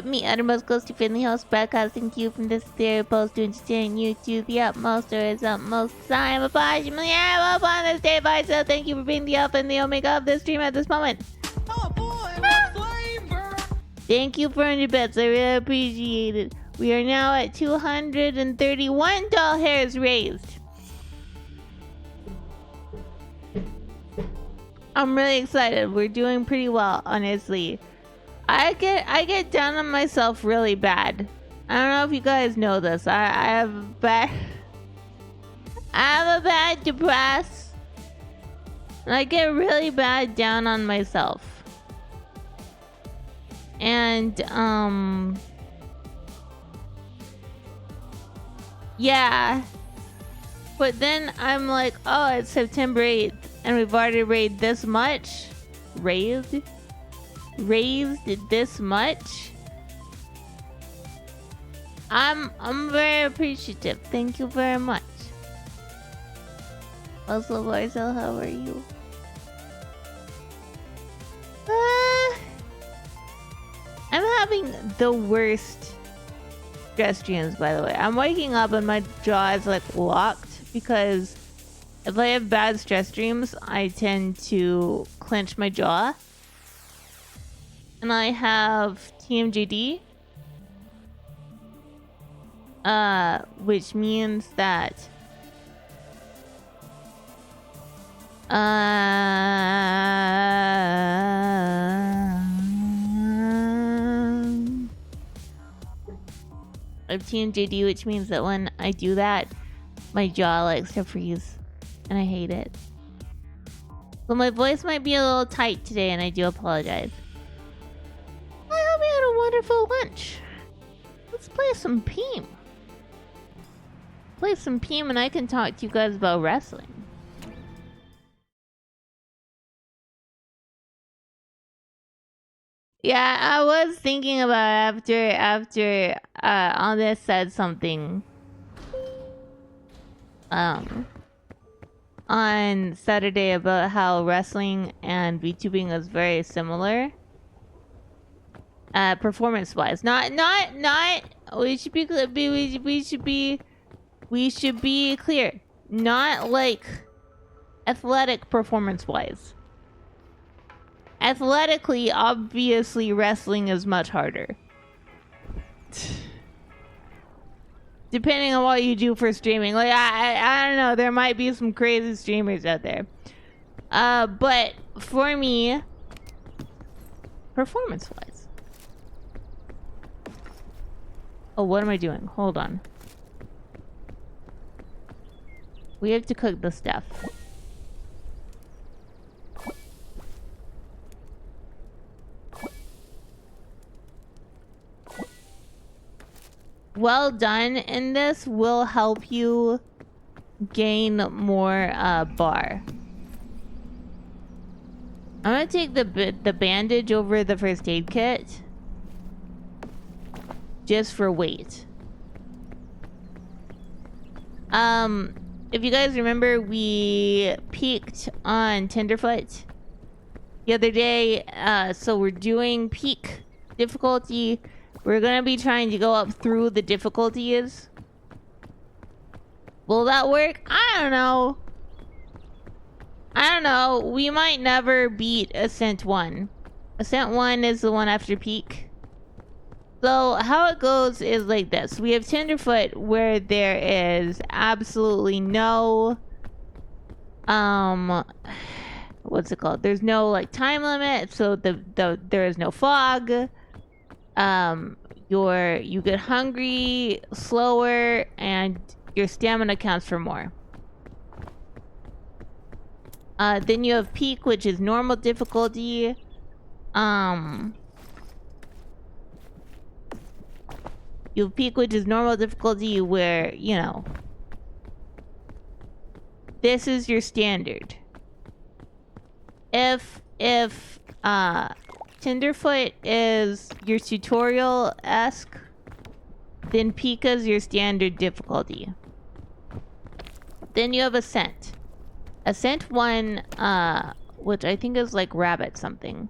me, Uttermost Ghostie Friendly Host, broadcasting to you from this stereo post to entertain you to the utmost or its utmost time of possibly upon this day by so thank you for being the alpha and the omega of this stream at this moment. Oh boy, what flavor! Thank you for 100 bits, I really appreciate it. We are now at 231 doll hairs raised. I'm really excited. We're doing pretty well, honestly. I get down on myself really bad. I don't know if you guys know this. I have a bad depress. And I get really bad down on myself. And yeah. But then I'm like, oh, it's September 8th and we've already raised this much. Raised this much. I'm very appreciative. Thank you very much. Also, Marcel, how are you? I'm having the worst stress dreams, by the way. I'm waking up and my jaw is like locked because if I have bad stress dreams, I tend to clench my jaw. And I have TMJD, which means that I have TMJD, which means that when I do that, my jaw likes to freeze, and I hate it. So my voice might be a little tight today, and I do apologize. I hope you had a wonderful lunch. Let's play some Peam. Play some Peam and I can talk to you guys about wrestling. Yeah, I was thinking about after Andres said something on Saturday about how wrestling and VTubing is very similar. Performance-wise, not. We should be clear. Not like athletic performance-wise. Athletically, obviously, wrestling is much harder. Depending on what you do for streaming, like I don't know, there might be some crazy streamers out there. But for me, performance-wise. Oh, what am I doing? Hold on. We have to cook the stuff. Well done in this will help you gain more bar. I'm gonna take the bandage over the first aid kit. Just for weight. If you guys remember, we peaked on Tenderfoot the other day. So we're doing peak difficulty. We're gonna be trying to go up through the difficulties. Will that work? I don't know. We might never beat Ascent 1. Ascent 1 is the one after peak. So how it goes is like this. We have Tenderfoot where there is absolutely no what's it called? There's no like time limit, so there is no fog. You get hungry slower and your stamina counts for more. Then you have peak, which is normal difficulty. You have peak, which is normal difficulty, where, you know, this is your standard. If Tenderfoot is your tutorial-esque, then peak is your standard difficulty. Then you have Ascent. Ascent 1, which I think is like rabbit something.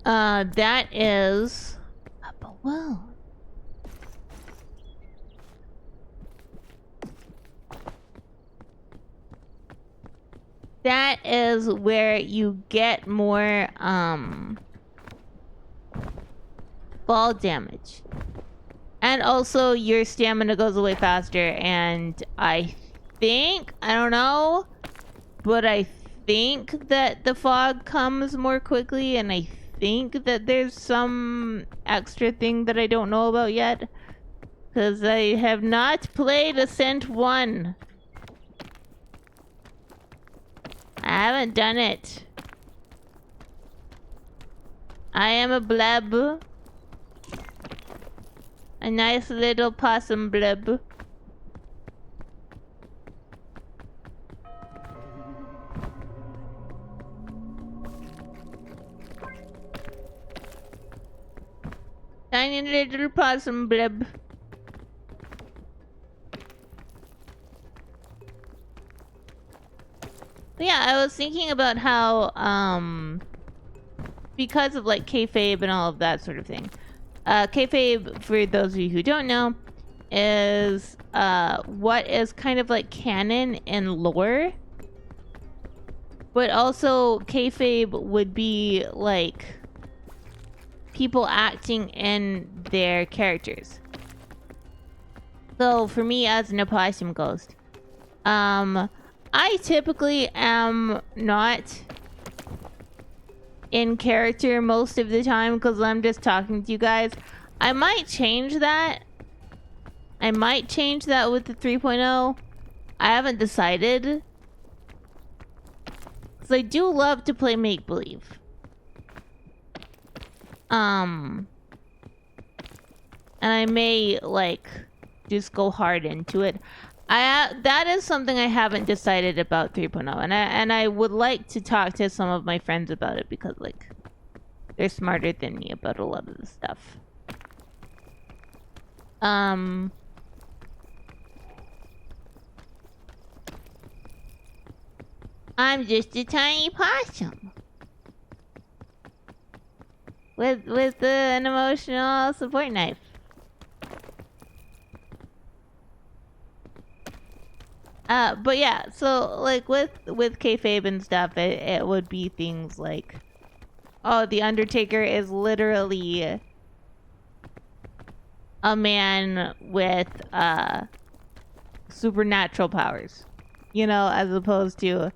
That is a balloon. That is where you get more, fall damage. And also your stamina goes away faster, and I don't know, but I think that the fog comes more quickly, and I think that there's some extra thing that I don't know about yet. Because I have not played Ascent 1. I haven't done it. I am a bleb. A nice little possum bleb. Tiny little possum bleb. But yeah, I was thinking about how, because of like kayfabe and all of that sort of thing. Kayfabe, for those of you who don't know, is what is kind of like canon in lore. But also kayfabe would be like people acting in their characters. So for me as an opossum ghost, I typically am not in character most of the time because I'm just talking to you guys. I might change that. I might change that with the 3.0. I haven't decided. Because I do love to play make-believe. And I may, like, just go hard into it. That is something I haven't decided about 3.0, and I would like to talk to some of my friends about it because like they're smarter than me about a lot of the stuff. I'm just a tiny possum with an emotional support knife. But yeah, so like with kayfabe and stuff, it would be things like, oh, the Undertaker is literally a man with supernatural powers, you know, as opposed to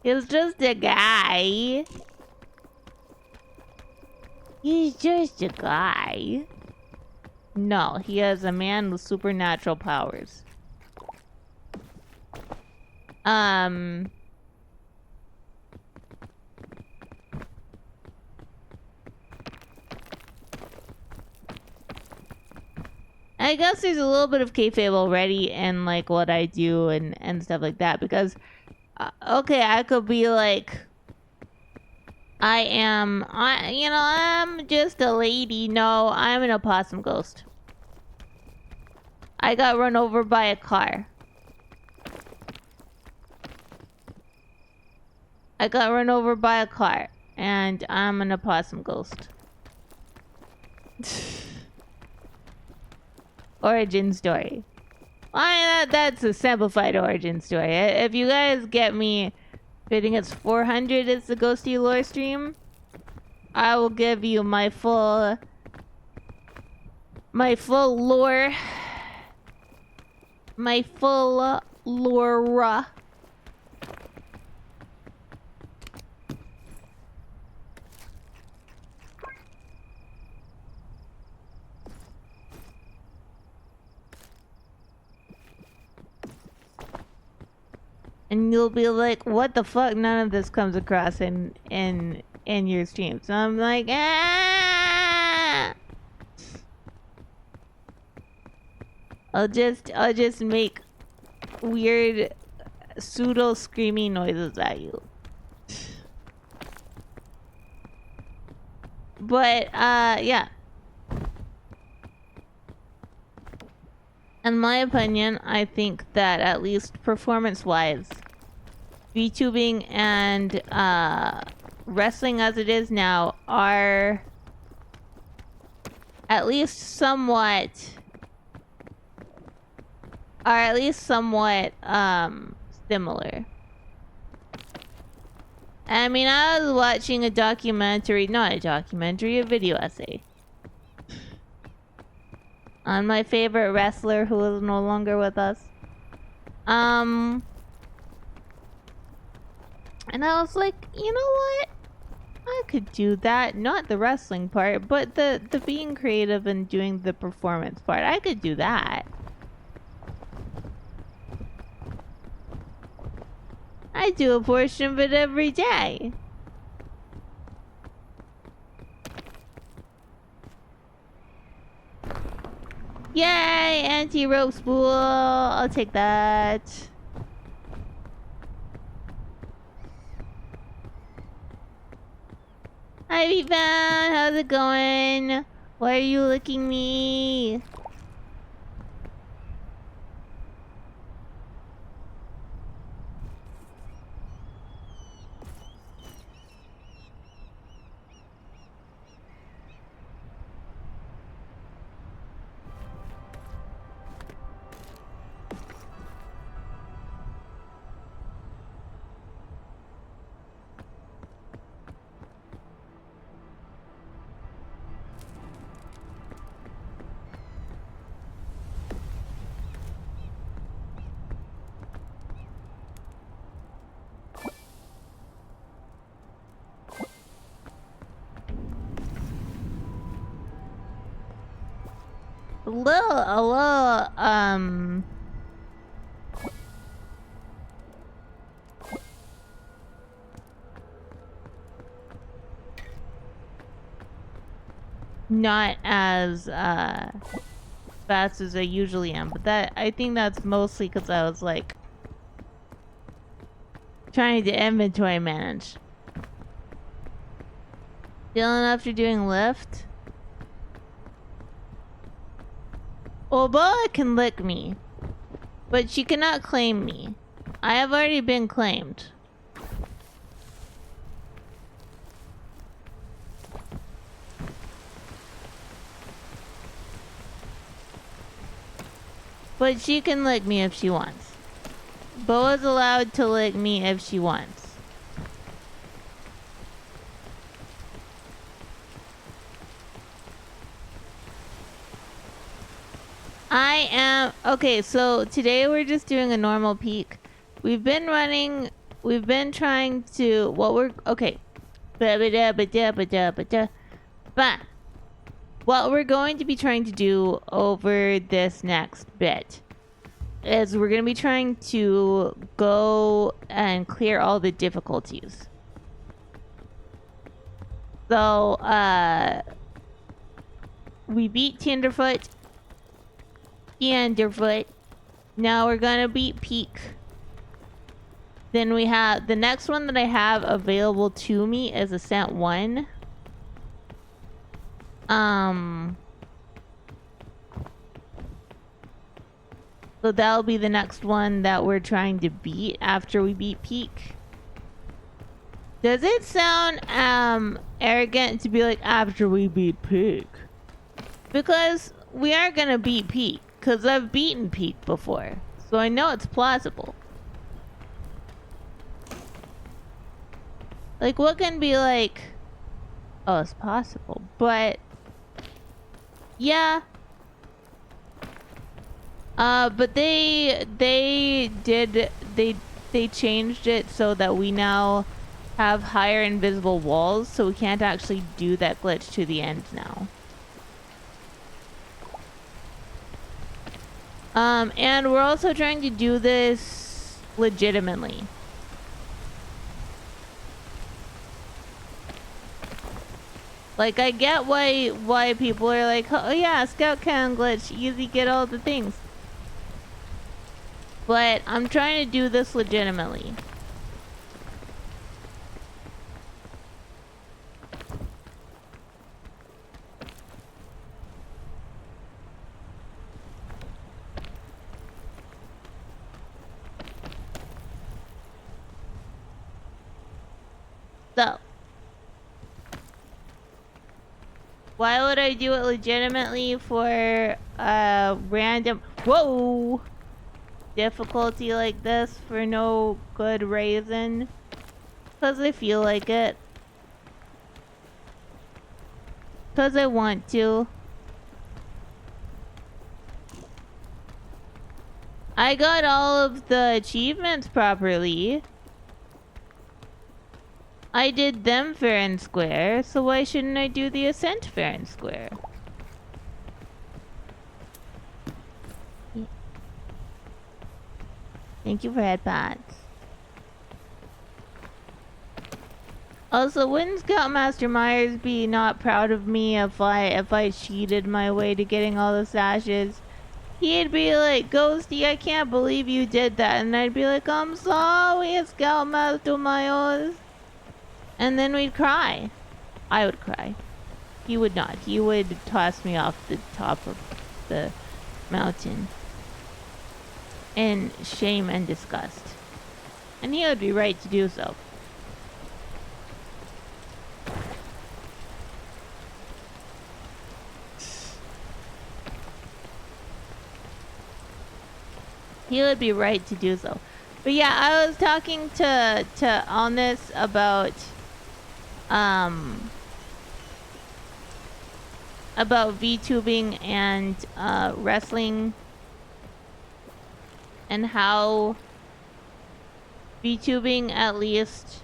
he's just a guy. He's just a guy. No, he is a man with supernatural powers. I guess there's a little bit of kayfabe already in like what I do and stuff like that because, okay, I could be like, I'm just a lady. No, I'm an opossum ghost. I got run over by a car. I got run over by a car, and I'm an opossum ghost. Origin story. That's a simplified origin story. If you guys get me, I think it's 400 is the Ghostie lore stream, I will give you my full lore. My full lore. And you'll be like, what the fuck? None of this comes across in your stream. So I'm like, ah! I'll just make weird pseudo screaming noises at you. But yeah. In my opinion, I think that at least performance-wise, VTubing and wrestling as it is now are at least somewhat similar. I mean, I was watching a documentary, not a documentary, a video essay on my favorite wrestler who is no longer with us. And I was like, you know what? I could do that. Not the wrestling part, but the being creative and doing the performance part. I could do that. I do a portion of it every day. Yay! Anti-rope spool. I'll take that. Hi, Vivan. How's it going? Why are you licking me? A little, not as, fast as I usually am, but I think that's mostly because I was, like, trying to inventory manage. Feeling after doing lift? Well, Boa can lick me, but she cannot claim me. I have already been claimed. But she can lick me if she wants. Boa's allowed to lick me if she wants. I am... Okay, so today we're just doing a normal peak. We've been trying to... Okay. But what we're going to be trying to do over this next bit is we're going to be trying to go and clear all the difficulties. So, we beat Tenderfoot. Now we're gonna beat Peak. Then we have the next one that I have available to me is Ascent 1. So that'll be the next one that we're trying to beat after we beat Peak. Does it sound arrogant to be like after we beat Peak? Because we are gonna beat Peak. Because I've beaten Peak before. So I know it's plausible. Like, what can be like... Oh, it's possible. But... Yeah. But they changed it so that we now have higher invisible walls. So we can't actually do that glitch to the end now. And we're also trying to do this legitimately. Like, I get why people are like, oh yeah, scout cannon glitch, easy, get all the things. But I'm trying to do this legitimately. So, Why would I do it legitimately for a random difficulty like this for no good reason? Because I feel like it. Because I want to. I got all of the achievements properly. I did them fair and square, so why shouldn't I do the ascent fair and square? Thank you for headpats. Also, wouldn't Scoutmaster Myers be not proud of me if I cheated my way to getting all the sashes? He'd be like, Ghostie, I can't believe you did that. And I'd be like, I'm sorry, Scoutmaster Myers. And then we'd cry. I would cry. He would not. He would toss me off the top of the mountain in shame and disgust. And he would be right to do so. He would be right to do so. But yeah, I was talking to Honest about VTubing and wrestling, and how VTubing, at least,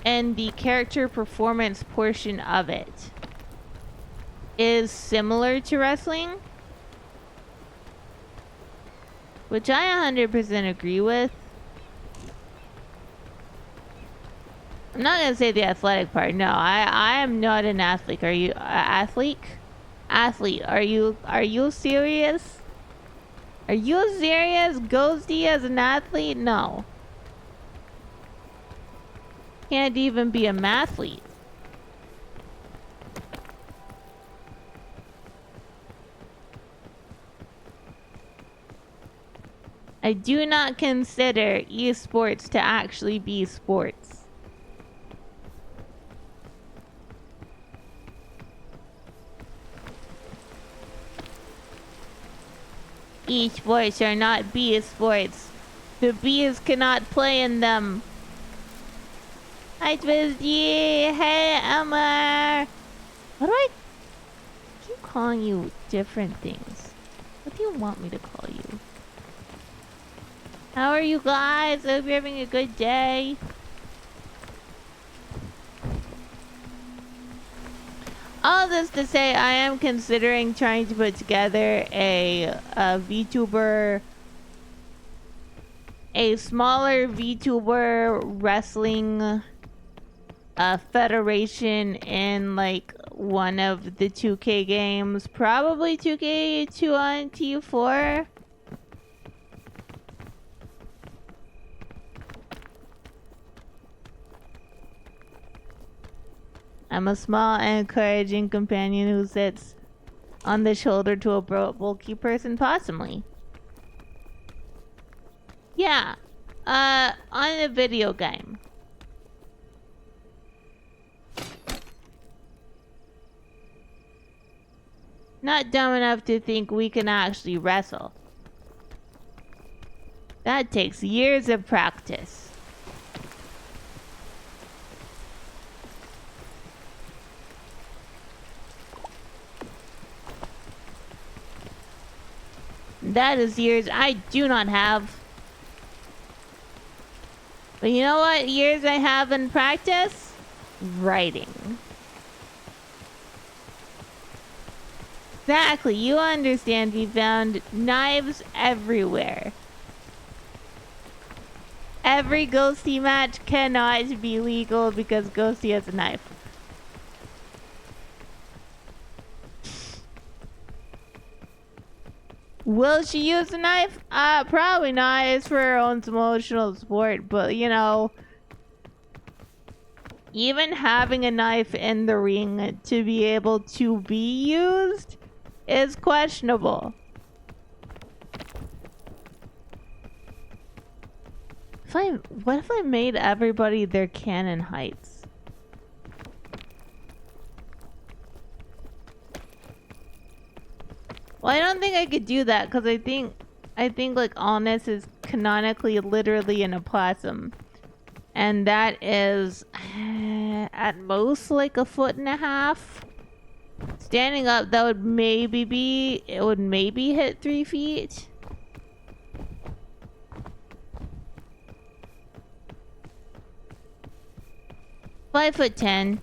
and the character performance portion of it is similar to wrestling, which I 100% agree with. I'm not gonna say the athletic part. No, I am not an athlete. Are you athlete? Athlete? Are you serious? Are you serious? Ghostie as an athlete? No. Can't even be a mathlete. I do not consider esports to actually be sports. Esports are not bee sports. The bees cannot play in them. Hi Twisty! Hey Emma! What do I keep calling you different things? What do you want me to call you? How are you guys? I hope you're having a good day. All this to say, I am considering trying to put together a VTuber, a smaller VTuber wrestling federation in like one of the 2K games, probably 2K24. I'm a small and encouraging companion who sits on the shoulder to a bulky person, possibly. Yeah, on a video game. Not dumb enough to think we can actually wrestle. That takes years of practice. That is years I do not have. But you know what years I have in practice? Writing. Exactly, you understand, we found knives everywhere. Every Ghostie match cannot be legal because Ghostie has a knife. Will she use a knife? Probably not. It's for her own emotional support, but you know, even having a knife in the ring to be able to be used is questionable. What if I made everybody their cannon heights? Well, I don't think I could do that because I think like allness is canonically literally an opossum. And that is at most like 1.5 feet. Standing up, that would maybe be, it would maybe hit 3 feet. Five foot 10.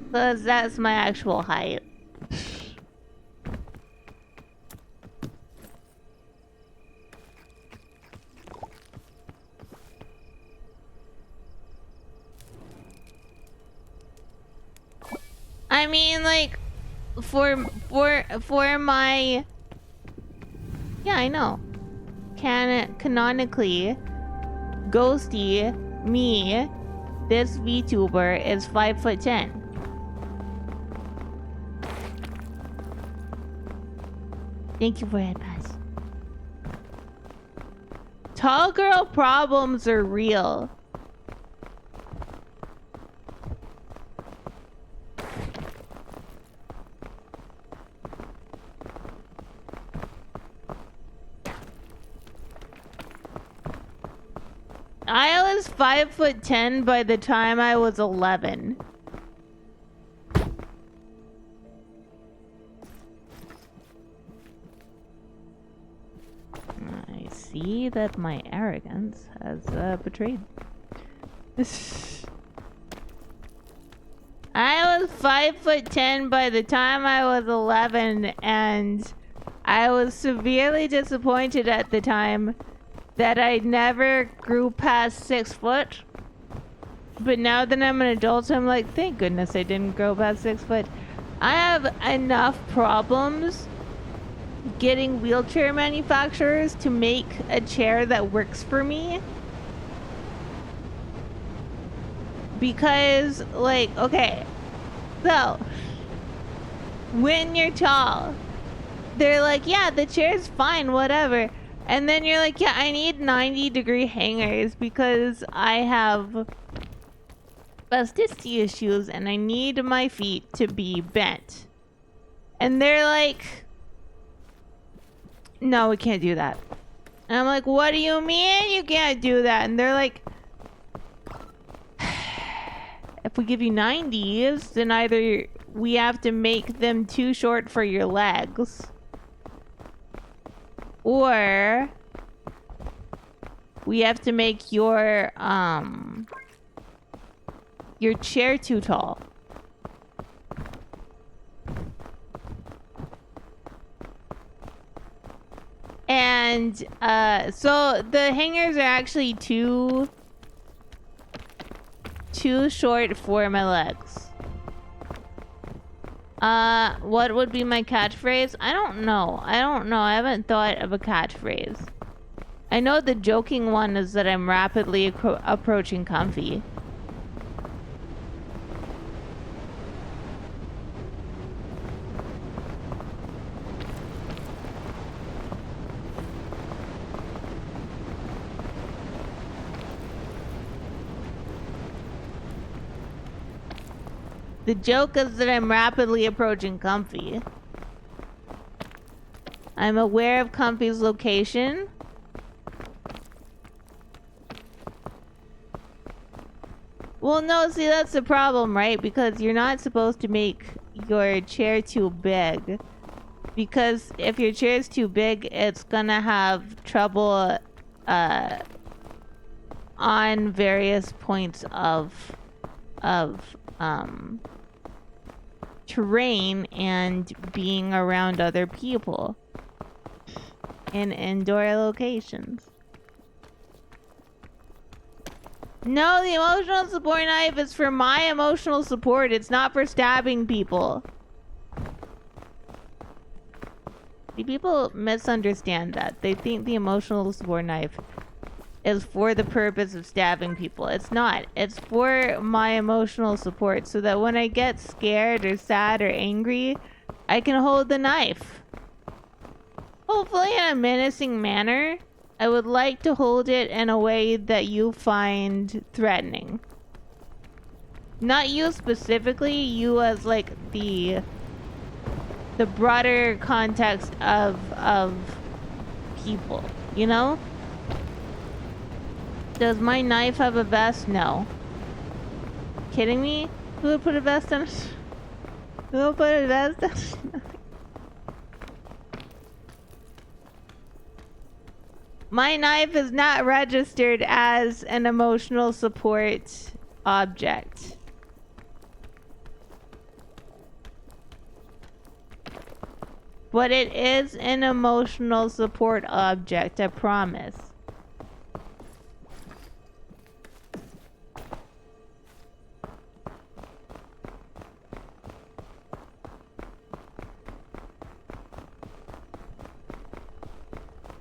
Because that's my actual height. I mean, like, for my... Yeah, I know. Canonically, Ghostie, me, this VTuber is 5 foot 10. Thank you for that pass. Tall girl problems are real. I was 5 foot 10 by the time I was 11. I see that my arrogance has betrayed. I was 5 foot 10 by the time I was 11, and I was severely disappointed at the time that I never grew past 6 foot. But now that I'm an adult, I'm like, thank goodness I didn't grow past 6 foot. I have enough problems getting wheelchair manufacturers to make a chair that works for me. Because, like, okay, so when you're tall, they're like, yeah, the chair's fine, whatever. And then you're like, yeah, I need 90-degree hangers because I have spasticity issues and I need my feet to be bent. And they're like, no, we can't do that. And I'm like, what do you mean you can't do that? And they're like, if we give you 90s, then either we have to make them too short for your legs, or we have to make your chair too tall. And so the hangers are actually too short for my legs. What would be my catchphrase? I don't know. I haven't thought of a catchphrase. I know the joking one is that I'm rapidly approaching comfy. The joke is that I'm rapidly approaching comfy. I'm aware of comfy's location. Well, no, see, that's the problem, right? Because you're not supposed to make your chair too big. Because if your chair is too big, it's gonna have trouble on various points of terrain and being around other people in indoor locations. No, the emotional support knife is for my emotional support. It's not for stabbing people. See, people misunderstand that. They think the emotional support knife is for the purpose of stabbing people. It's not. It's for my emotional support so that when I get scared or sad or angry, I can hold the knife. Hopefully in a menacing manner. I would like to hold it in a way that you find threatening. Not you specifically, you as like the broader context of people, you know? Does my knife have a vest? No. Kidding me? Who would put a vest on? Who would put a vest on? My knife is not registered as an emotional support object. But it is an emotional support object, I promise.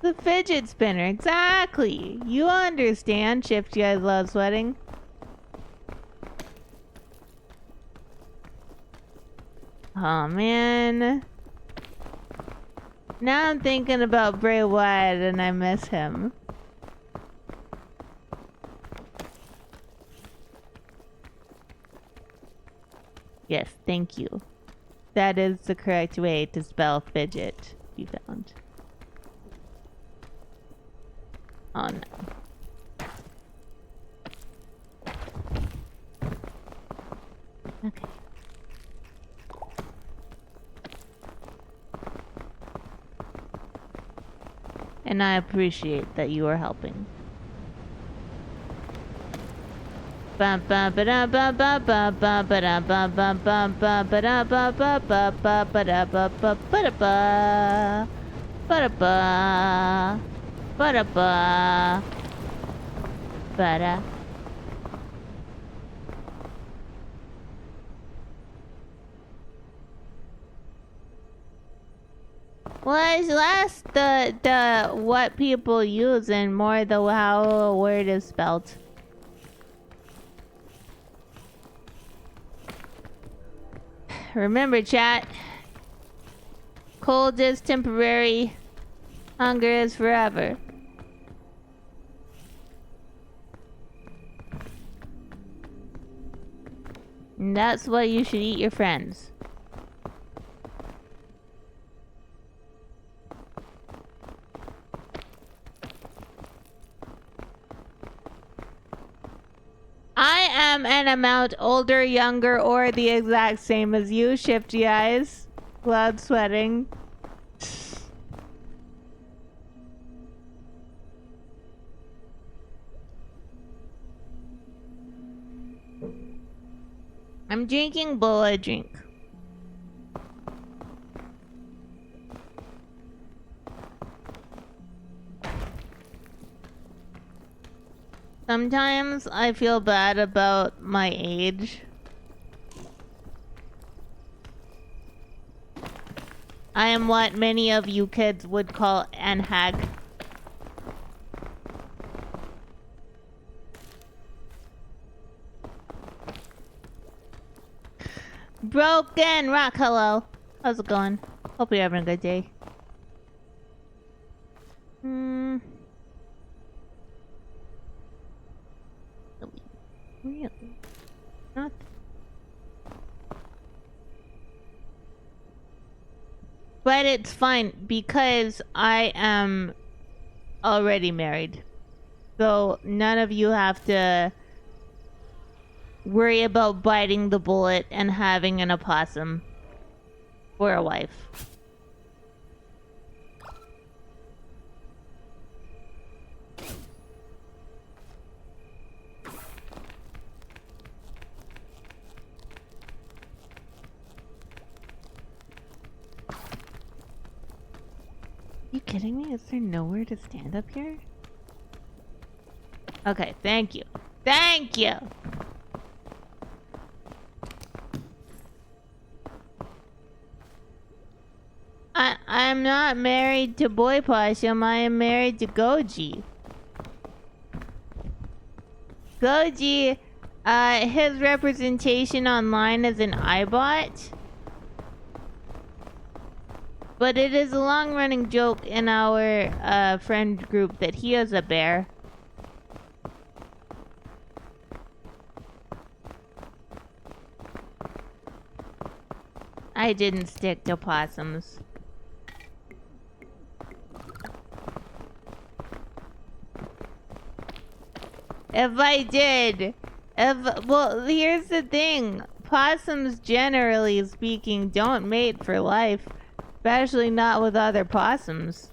The fidget spinner, exactly. You understand, Shifty Eyes Love Sweating. Oh man. Now I'm thinking about Bray Wyatt and I miss him. Yes, thank you. That is the correct way to spell fidget, you found. Oh no. Okay. And I appreciate that you are helping. Ba ba ba da ba ba ba ba ba da ba ba ba ba ba da ba ba ba ba ba da ba ba ba da ba ba da ba ba da ba ba da. Well, it's less the what people use and more the how a word is spelled. Remember, chat. Cold is temporary. Hunger is forever. And that's why you should eat your friends. I am an amount older, younger, or the exact same as you, Shifty Eyes. Loud sweating. I'm drinking boa drink. Sometimes I feel bad about my age. I am what many of you kids would call an hag. Broken Rock, hello. How's it going? Hope you're having a good day. Really? Not. But it's fine because I am already married. So none of you have to worry about biting the bullet and having an opossum for a wife. You kidding me? Is there nowhere to stand up here? Okay, thank you. Thank you! I'm not married to Boy Possum, I am married to Goji. Goji, his representation online is an iBot. But it is a long-running joke in our friend group that he is a bear. I didn't stick to possums. If I did, well, here's the thing. Possums, generally speaking, don't mate for life. Especially not with other possums.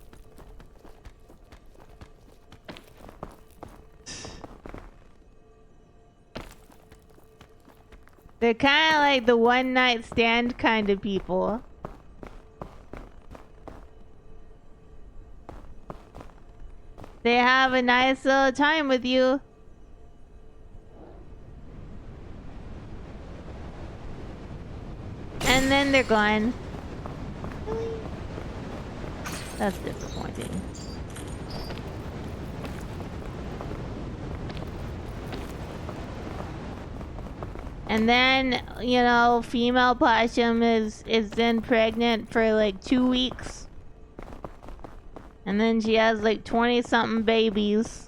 They're kind of like the one-night stand kind of people. They have a nice little time with you. And then they're gone. Really? That's disappointing. And then, you know, female possum is then pregnant for like 2 weeks. And then she has like 20-something babies.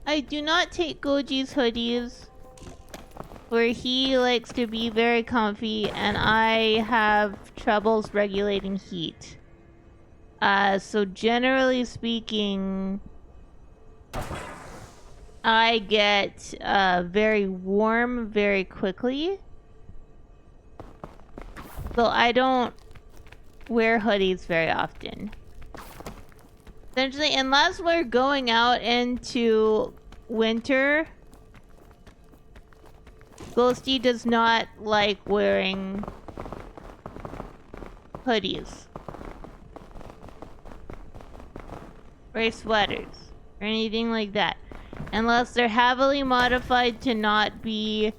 I do not take Goji's hoodies, where he likes to be very comfy and I have troubles regulating heat. So generally speaking, I get very warm very quickly. So I don't wear hoodies very often. Essentially, unless we're going out into winter, Ghostie does not like wearing hoodies. Or sweaters. Or anything like that. Unless they're heavily modified to not be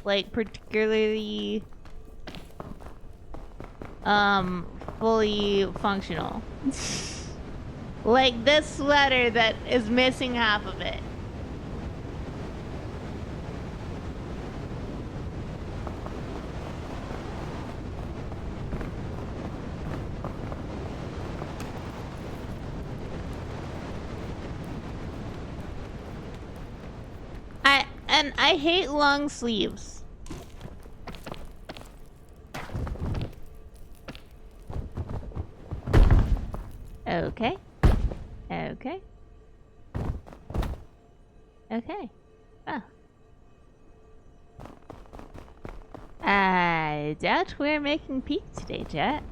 like particularly fully functional. Like this sweater that is missing half of it. I hate long sleeves. Okay. Okay. Okay. Oh. I doubt we're making peak today, chat.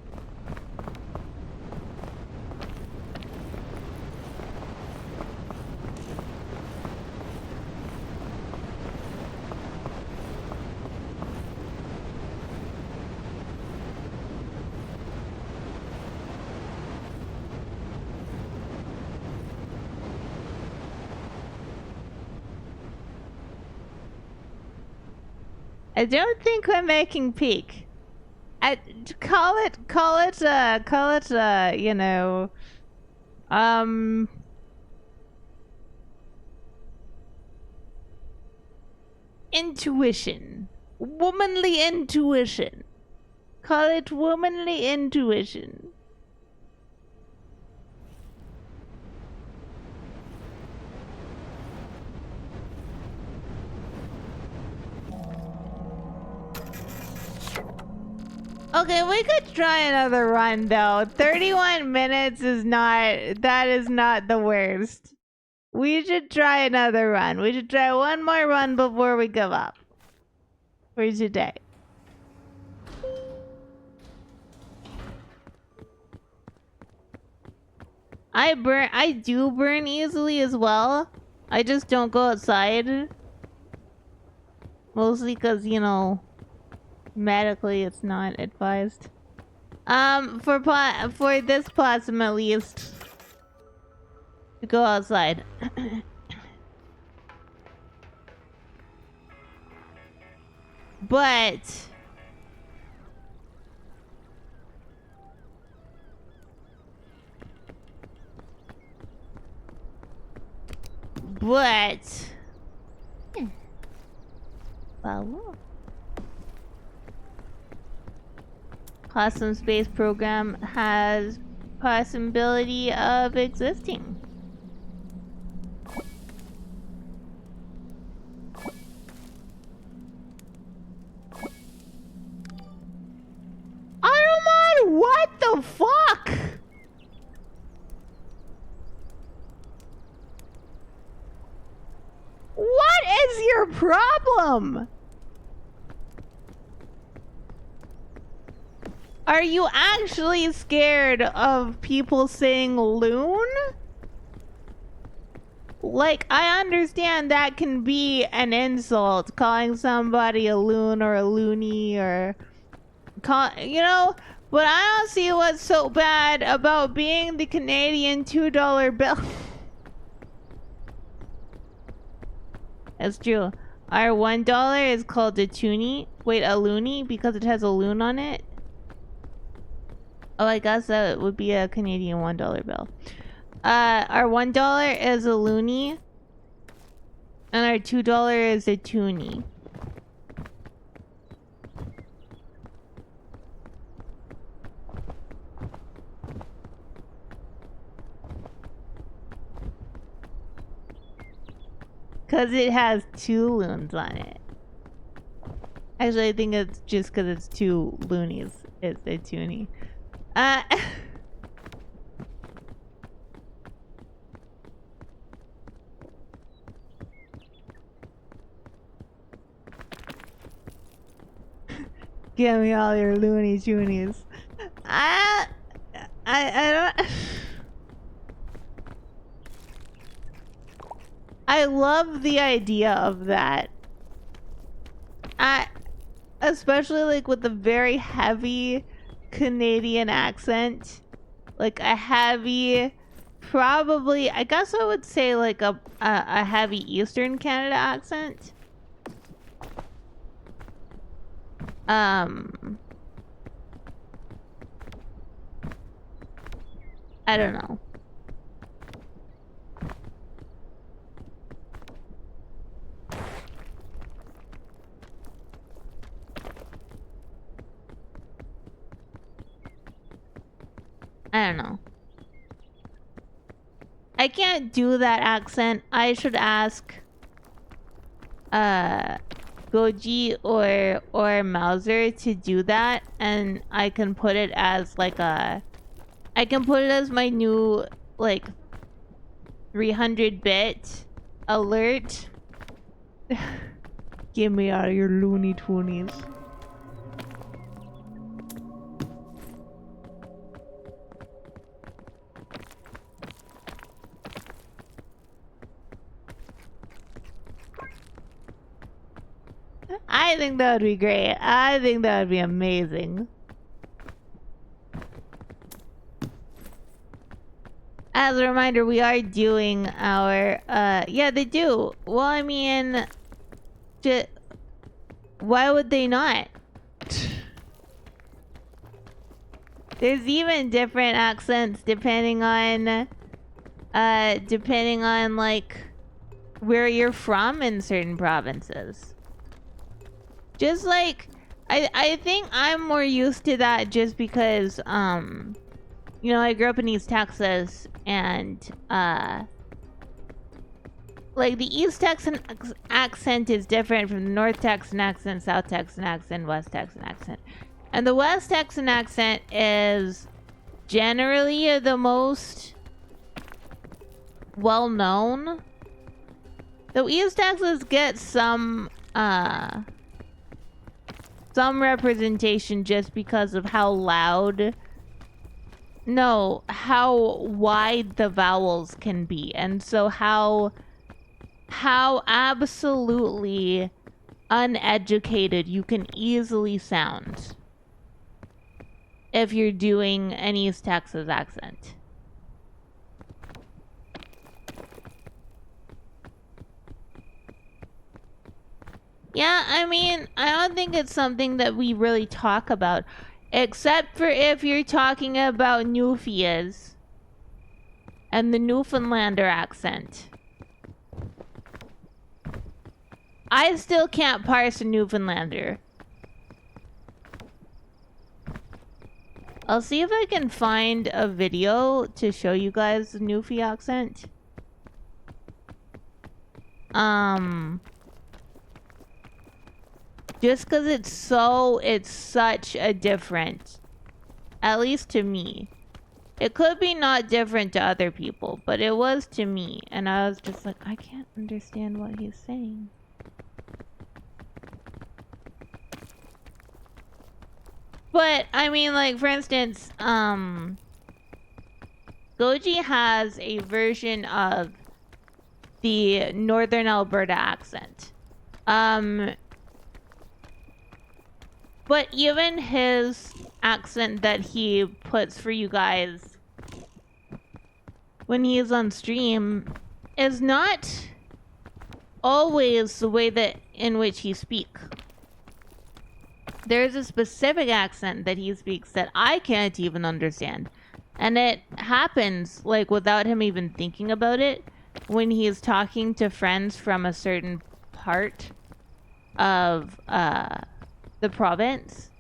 I don't think we're making peak. Call it, you know, intuition. Womanly intuition. Call it womanly intuition. Okay, we could try another run though. 31 minutes is not, that is not the worst. We should try another run. We should try one more run before we give up. For today. I do burn easily as well. I just don't go outside. Mostly because, you know, medically it's not advised. For this possum at least, to go outside. But well, Possum Space Program has possibility of existing. is your problem? Are you actually scared of people saying loon? Like, I understand that can be an insult, calling somebody a loon or a loony or... you know, but I don't see what's so bad about being the Canadian $2 bill. That's true. Our $1 is called a toonie. Wait, a loony? Because it has a loon on it? Oh, I guess that would be a Canadian $1 bill. Our $1 is a loony. And our $2 is a toonie. Because it has 2 loons on it. Actually, I think it's just because it's 2 loonies. It's a toonie. Give me all your loony toonies. I don't... I love the idea of that. Especially like with the very heavy Canadian accent. Like a heavy, probably, I guess I would say like a heavy Eastern Canada accent. I don't know. I don't know. I can't do that accent. I should ask Goji or Mauser to do that, and I can put it as like I can put it as my new like 300-bit alert. Give me out of your Looney Toonies. I think that would be great. I think that would be amazing. As a reminder, we are doing our, yeah, they do. Well, I mean, why would they not? There's even different accents depending on like where you're from in certain provinces. Just like, I think I'm more used to that just because, you know, I grew up in East Texas, and, like, the East Texan accent is different from the North Texan accent, South Texan accent, West Texan accent. And the West Texan accent is generally the most well-known. Though East Texas gets some representation just because of how loud... No, how wide the vowels can be. And so how absolutely uneducated you can easily sound if you're doing an East Texas accent. Yeah, I mean, I don't think it's something that we really talk about. Except for if you're talking about Newfies and the Newfoundlander accent. I still can't parse a Newfoundlander. I'll see if I can find a video to show you guys the Newfie accent. Just because it's such a different, at least to me. It could be not different to other people, but it was to me. And I was just like, I can't understand what he's saying. But I mean, like, for instance, Goji has a version of the Northern Alberta accent. But even his accent that he puts for you guys when he is on stream is not always the way that in which he speaks. There's a specific accent that he speaks that I can't even understand. And it happens, like, without him even thinking about it, when he's talking to friends from a certain part of the province.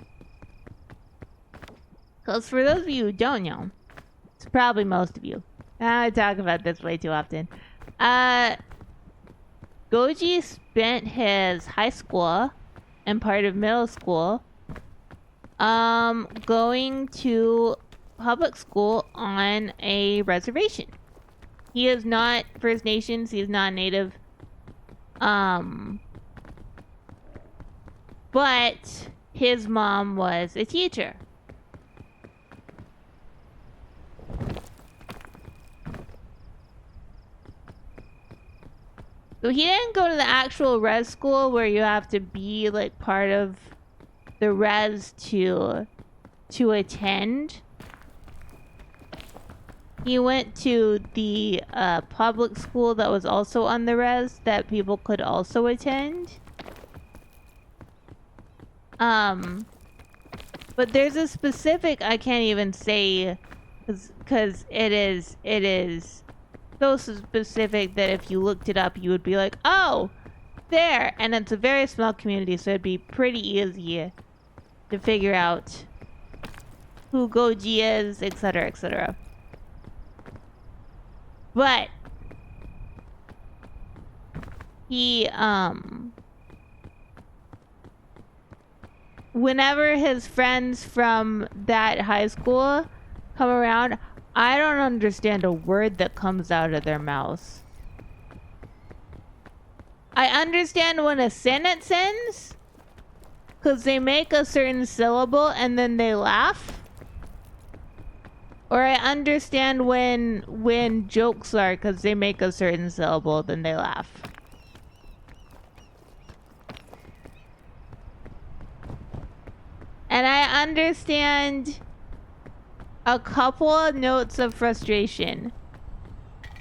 Because for those of you who don't know, it's probably most of you. I talk about this way too often. Goji spent his high school and part of middle school going to public school on a reservation. He is not First Nations, he is not Native. But his mom was a teacher. So he didn't go to the actual res school where you have to be like part of the res to attend. He went to the public school that was also on the res that people could also attend. But there's a specific, I can't even say, because it is so specific that if you looked it up, you would be like, oh, there. And it's a very small community, so it'd be pretty easy to figure out who Goji is, etc., etc. But he, whenever his friends from that high school come around, I don't understand a word that comes out of their mouths. I understand when a sentence ends, because they make a certain syllable and then they laugh. Or I understand when jokes are, because they make a certain syllable, then they laugh. And I understand a couple of notes of frustration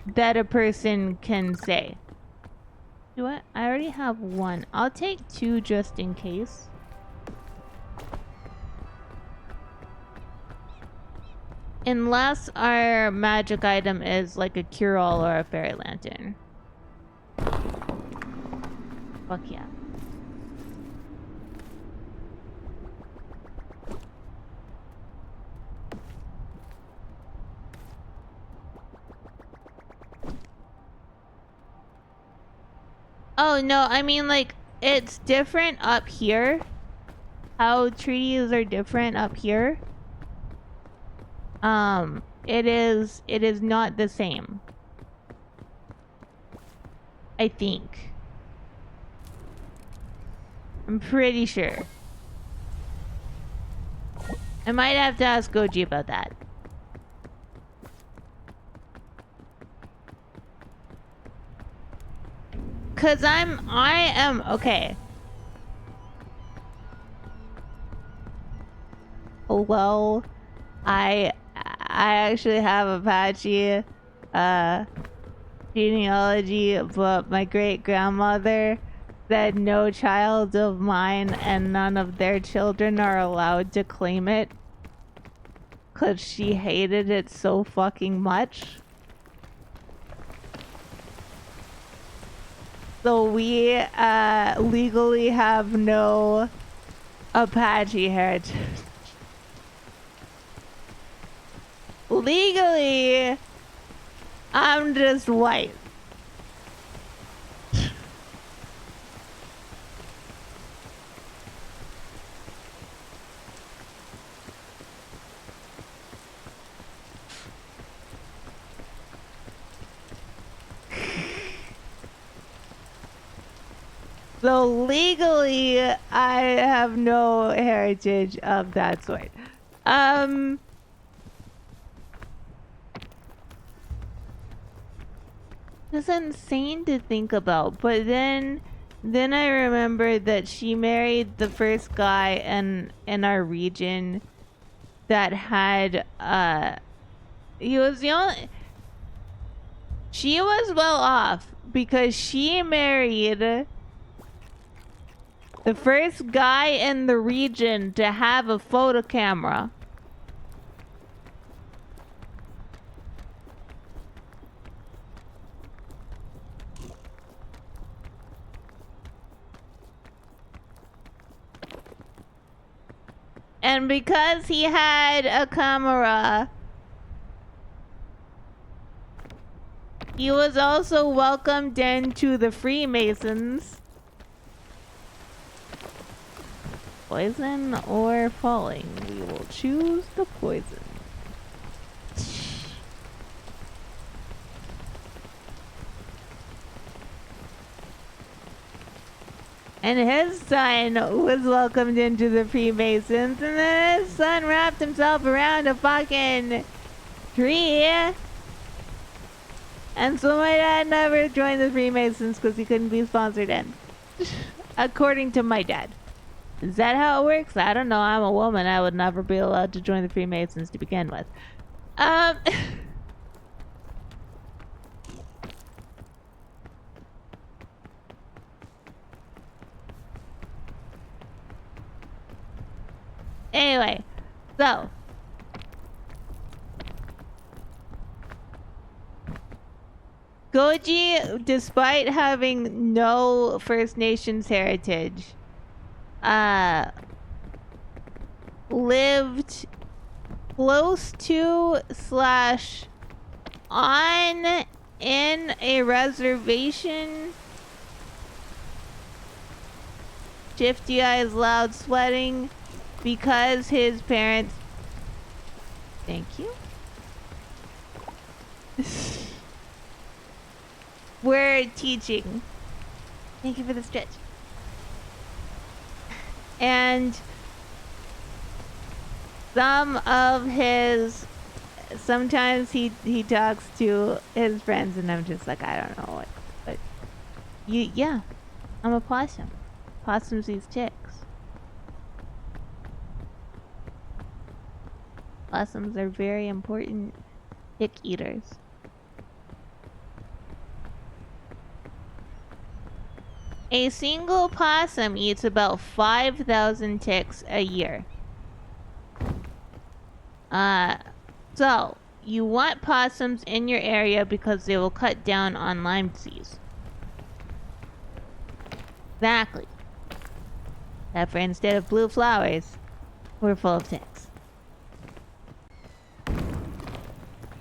that a person can say. Do I already have one. I'll take two just in case. Unless our magic item is like a cure-all or a fairy lantern. Fuck yeah. Oh, no, I mean, like, it's different up here. How treaties are different up here. It is not the same. I think. I'm pretty sure. I might have to ask Goji about that. Cause I am okay. Well, I actually have Apache genealogy, but my great grandmother said no child of mine and none of their children are allowed to claim it, cause she hated it so fucking much. So we legally have no Apache heritage. Legally, I'm just white. So legally, I have no heritage of that sort. It's insane to think about, but then I remembered that she married the first guy in our region that had he was the only she was well off because she married the first guy in the region to have a photo camera. And because he had a camera, he was also welcomed into the Freemasons. Poison or falling? We will choose the poison. And his son was welcomed into the Freemasons, and then his son wrapped himself around a fucking tree. And so my dad never joined the Freemasons because he couldn't be sponsored in. According to my dad. Is that how it works? I don't know. I'm a woman. I would never be allowed to join the Freemasons to begin with. Anyway, so Goji, despite having no First Nations heritage, lived close to / on in a reservation. Shifty eyes, loud sweating, because his parents. Thank you. We're teaching. Thank you for the stretch. And sometimes he talks to his friends, and I'm just like, I don't know what, but yeah, I'm a possum. Possums eat chicks. Possums are very important chick eaters. A single possum eats about 5,000 ticks a year. So you want possums in your area because they will cut down on Lyme disease. Exactly. Except for instead of blue flowers, we're full of ticks.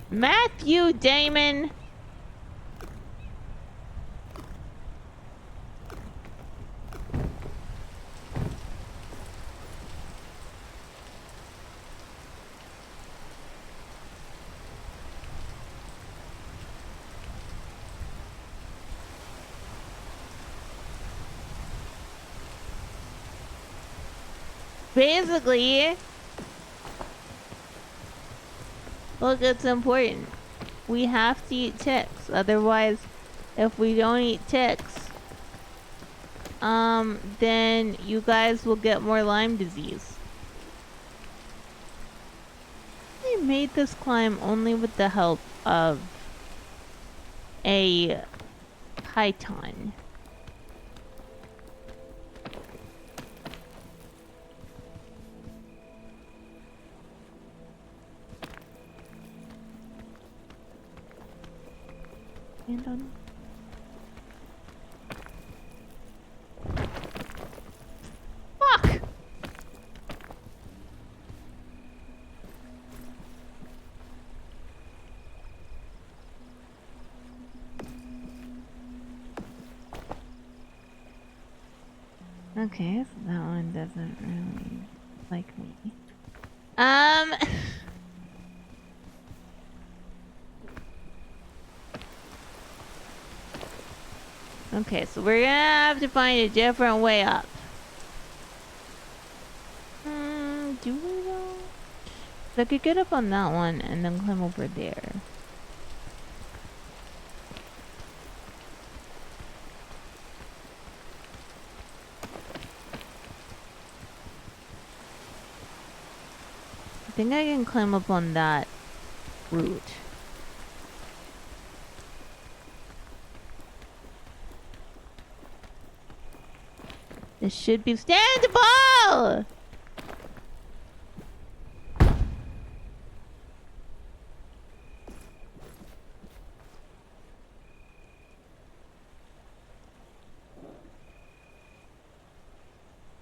Matthew Damon. Basically, look, it's important. We have to eat ticks. Otherwise, if we don't eat ticks, then you guys will get more Lyme disease. I made this climb only with the help of a python. And on. Fuck! Okay, so that one doesn't really like me. Okay, so we're gonna have to find a different way up. Do we though? So I could get up on that one and then climb over there. I think I can climb up on that route. This should be standable!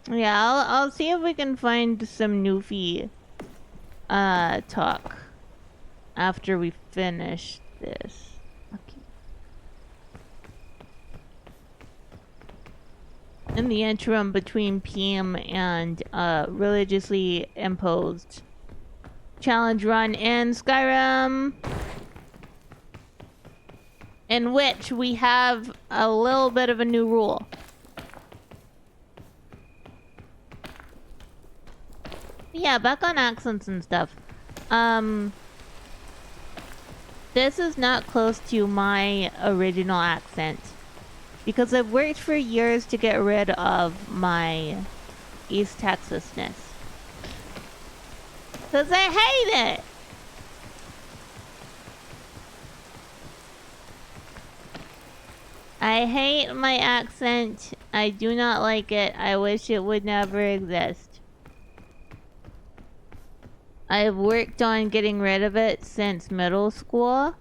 Yeah, I'll see if we can find some Newfie talk after we finish this. Okay. In the interim between Peam and religiously imposed challenge run in Skyrim, in which we have a little bit of a new rule. Yeah, back on accents and stuff. This is not close to my original accent because I've worked for years to get rid of my East Texasness. Because I hate it! I hate my accent. I do not like it. I wish it would never exist. I've worked on getting rid of it since middle school.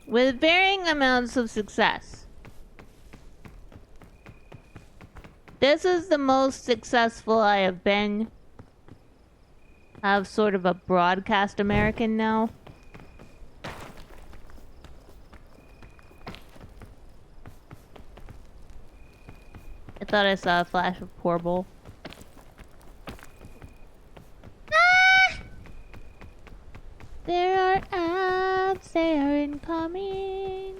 With varying amounts of success. This is the most successful I have been. I'm sort of a broadcast American now. I thought I saw a flash of Porble. Ah! There are ads, they are incoming.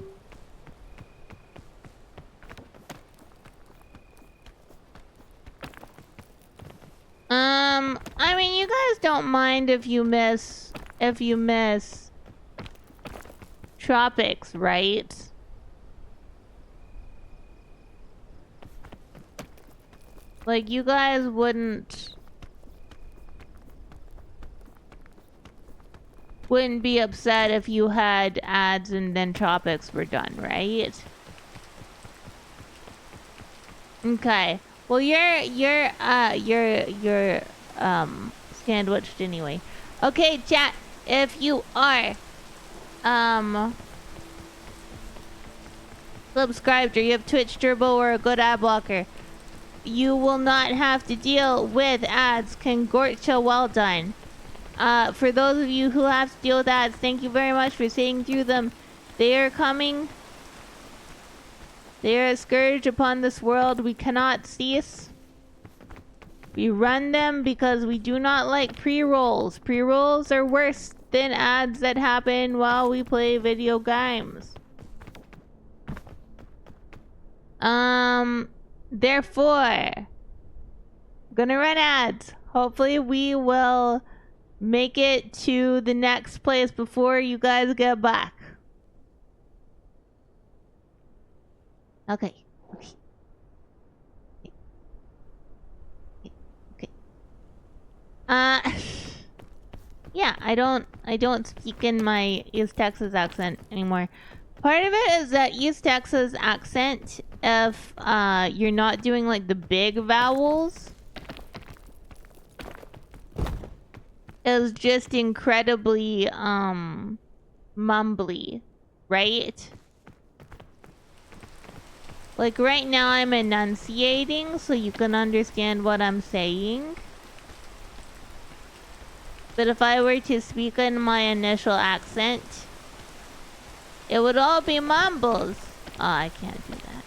I mean, you guys don't mind if you miss tropics, right? Like, you guys wouldn't be upset if you had ads and then tropics were done, right? Okay. Well, you're sandwiched anyway. Okay, chat, if you are subscribed or you have Twitch Turbo or a good ad blocker, you will not have to deal with ads. Congorcha, well done. For those of you who have to deal with ads, thank you very much for sitting through them. They are coming. They are a scourge upon this world. We cannot cease. We run them because we do not like pre-rolls. Pre-rolls are worse than ads that happen while we play video games. Therefore, gonna run ads. Hopefully we will make it to the next place before you guys get back. Okay. Yeah, I don't speak in my East Texas accent anymore. Part of it is that East Texas accent, if you're not doing like the big vowels, is just incredibly mumbly, right? Like right now I'm enunciating so you can understand what I'm saying. But if I were to speak in my initial accent, it would all be mumbles. Oh, I can't do that.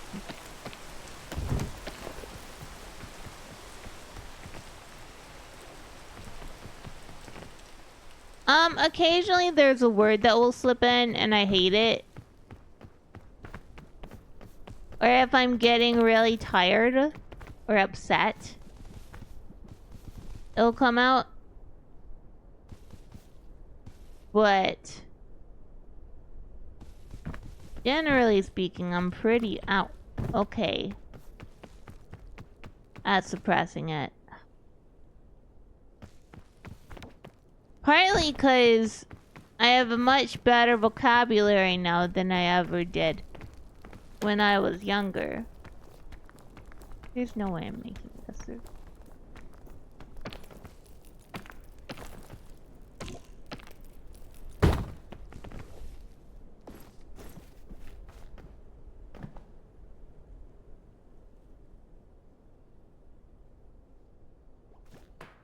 Occasionally there's a word that will slip in and I hate it. Or if I'm getting really tired or upset, it'll come out. But generally speaking, I'm pretty out. Okay. At suppressing it. Partly because I have a much better vocabulary now than I ever did when I was younger. There's no way I'm making this.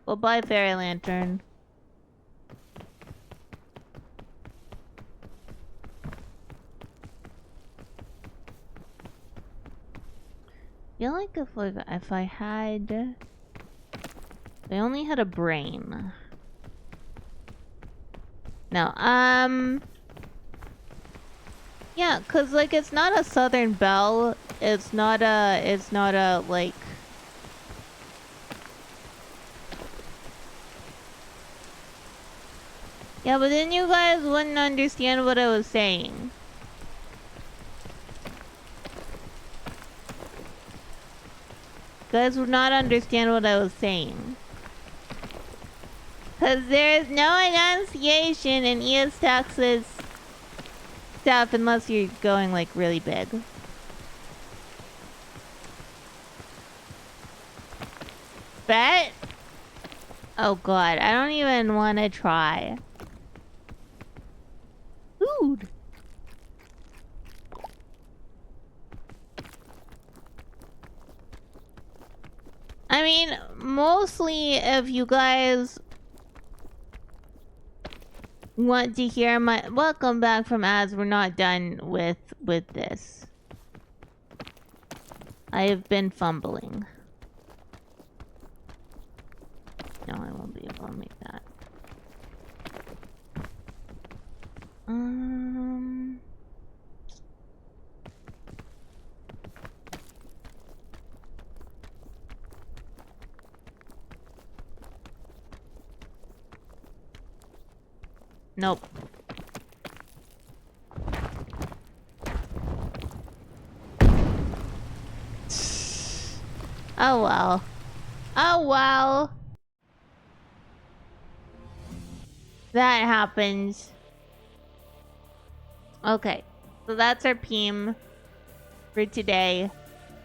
Well, bye, fairy lantern. I feel like if I had... If I only had a brain. No, yeah, cause like it's not a Southern Belle. It's not a like... Yeah, but then you guys wouldn't understand what I was saying. You guys would not understand what I was saying. Cause there is no enunciation in East Texas stuff unless you're going like really big. Bet? Oh god, I don't even want to try. Food. I mean, mostly if you guys want to hear my... Welcome back from ads. We're not done with this. I have been fumbling. No, I won't be able to make that. Nope. Oh well. Oh well. That happens. Okay. So that's our Peam for today.